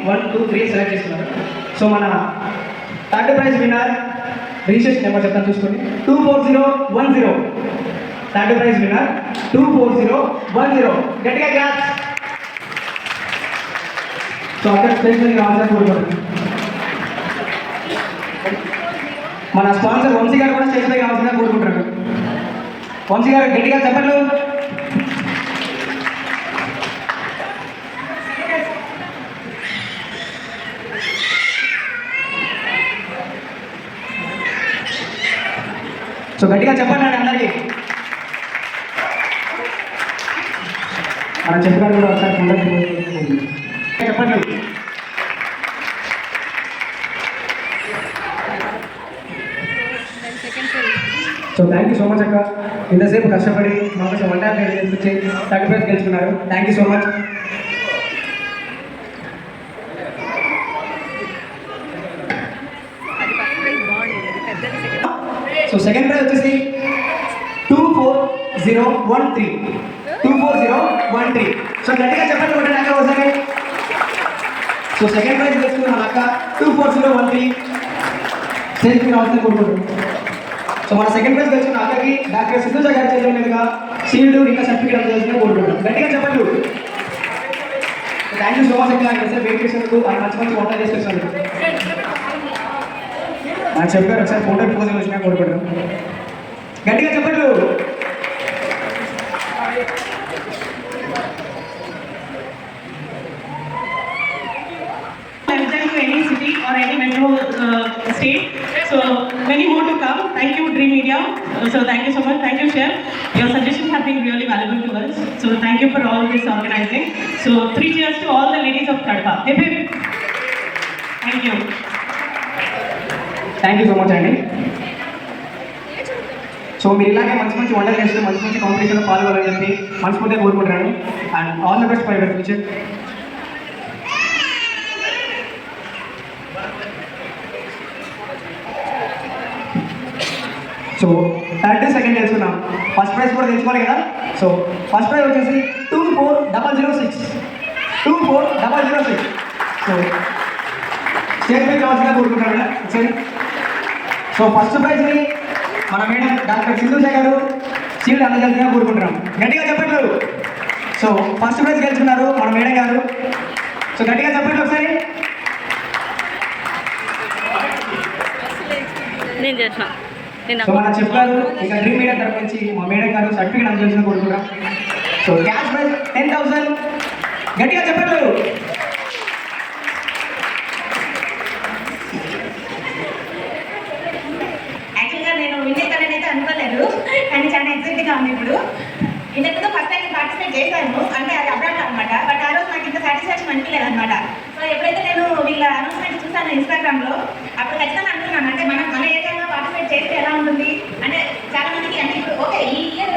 1, 2, 3 select చేసుకున్నారు. So మన third prize winner registration number చెప్తాను చూసుకోండి, 24010. Third prize winner 24010. గట్టిగా క్లాప్స్. సో అక్కడ స్టేజ్ మీద రావాల్సిన కోరుకుంటున్నాను. మన స్పాన్సర్ వంశీ గారు కూడా స్టేజ్ మీద రావాల్సిందిగా కోరుకుంటున్నాను. వంశీ గారు గట్టిగా చెప్పండి. సో గట్టిగా చెప్పండి అండి అందరికీ. మన చెప్పారు కూడా ఒకసారి చెప్పండి. So thank you so much అక్క, ఇంతసేపు కష్టపడి మాకు వన్ టాప్ తీసుకొచ్చి థర్డ్ ప్రైజ్ గెలుచుకున్నారు. Thank you so much. So second prize వచ్చేసి 24013. 24013. సో గట్టిగా చెప్పండి ఒకటి అక్క ఒకసారి. సో సెకండ్ ప్రైజ్ గెలుచుకున్న మన అక్క 24013 స్టేజ్ మీద రావాల్సింది కోరుకుంటున్నాం. సో మన సెకండ్ ప్రైజ్ గెలుచుకున్న అక్కకి డాక్టర్ సింధుజ గారి చేతుల మీదుగా షీల్డ్ ఇంకా సర్టిఫికేట్ అందజేయాల్సిందిగా కోరుకుంటున్నాం. గట్టిగా చెప్పండి. థ్యాంక్ యూ సో మచ్ అక్క, ఇంతసేపు వెయిట్ చేసినందుకు ఆయన మంచి మంచి వంటలు చేసుకొచ్చినందుకు. ఆయన చెప్పారు ఒకసారి ఫోటో పోజులు వచ్చినా కోరుకుంటున్నాం. గట్టిగా చెప్పండి. Any city or any metro state, so many more to come. Thank you Dream Media, so thank you so much. Thank you Chef, your suggestions have been really valuable to us, so thank you for all this organizing. So 3 cheers to all the ladies of Kadapa. Hip hip. Thank you. Thank you so much అండి. So మీరు ఇలాగే మంచి మంచి వంటలు చేస్తూ మంచి మంచి కాంపిటీషన్లో పాల్గొనాలని చెప్పి మనస్ఫూర్తిగా కోరుకుంటున్నాను. And all the best for your future. So third second తెలుసుకున్నాం, ఫస్ట్ ప్రైజ్ కూడా తెలుసుకోవాలి కదా. సో ఫస్ట్ ప్రైజ్ వచ్చేసి 24006. 24006. సో స్టేజ్ మీద కావాల్సిందిగా కోరుకుంటున్నాను సరే. సో ఫస్ట్ ప్రైజ్ని మన మేడం డాక్టర్ సింధుజ గారు షీల్డ్ అందజేయాల్సిందిగా కోరుకుంటున్నాం. గట్టిగా చెప్పండి. సో ఫస్ట్ ప్రైజ్ గెలుచుకున్నారు మన మేడం గారు. సో గట్టిగా చెప్పండి ఒకసారి. సో మన చెప్పారు ఇక డ్రీమ్ మీడియా తరఫు నుంచి మా మేడం గారు సర్టిఫికేట్ అందజేయాల్సిందిగా కోరుకుంటున్నాం. So cash prize 10,000. గట్టిగా చెప్పండి. అనుకోలేదు కానీ చాలా ఎక్సైట్గా ఉంది. ఇప్పుడు ఇంతకుముందు ఫస్ట్ టైం పార్టిసిపేట్ చేశాను, అంటే అది అబ్రాడ్ అనమాట. బట్ ఆ రోజు నాకు ఇంత సాటిస్ఫాక్షన్ అనిపించలేదు అనమాట. సో ఎప్పుడైతే నేను వీళ్ళ అనౌన్స్మెంట్ చూసాను ఇన్స్టాగ్రామ్లో, అప్పుడు ఖచ్చితంగా అనుకున్నాను అంటే మన ఏరియాలో పార్టిసిపేట్ చేస్తే ఎలా ఉంటుంది అంటే చాలా మందికి అంటే ఇప్పుడు ఓకే ఈ ఇయర్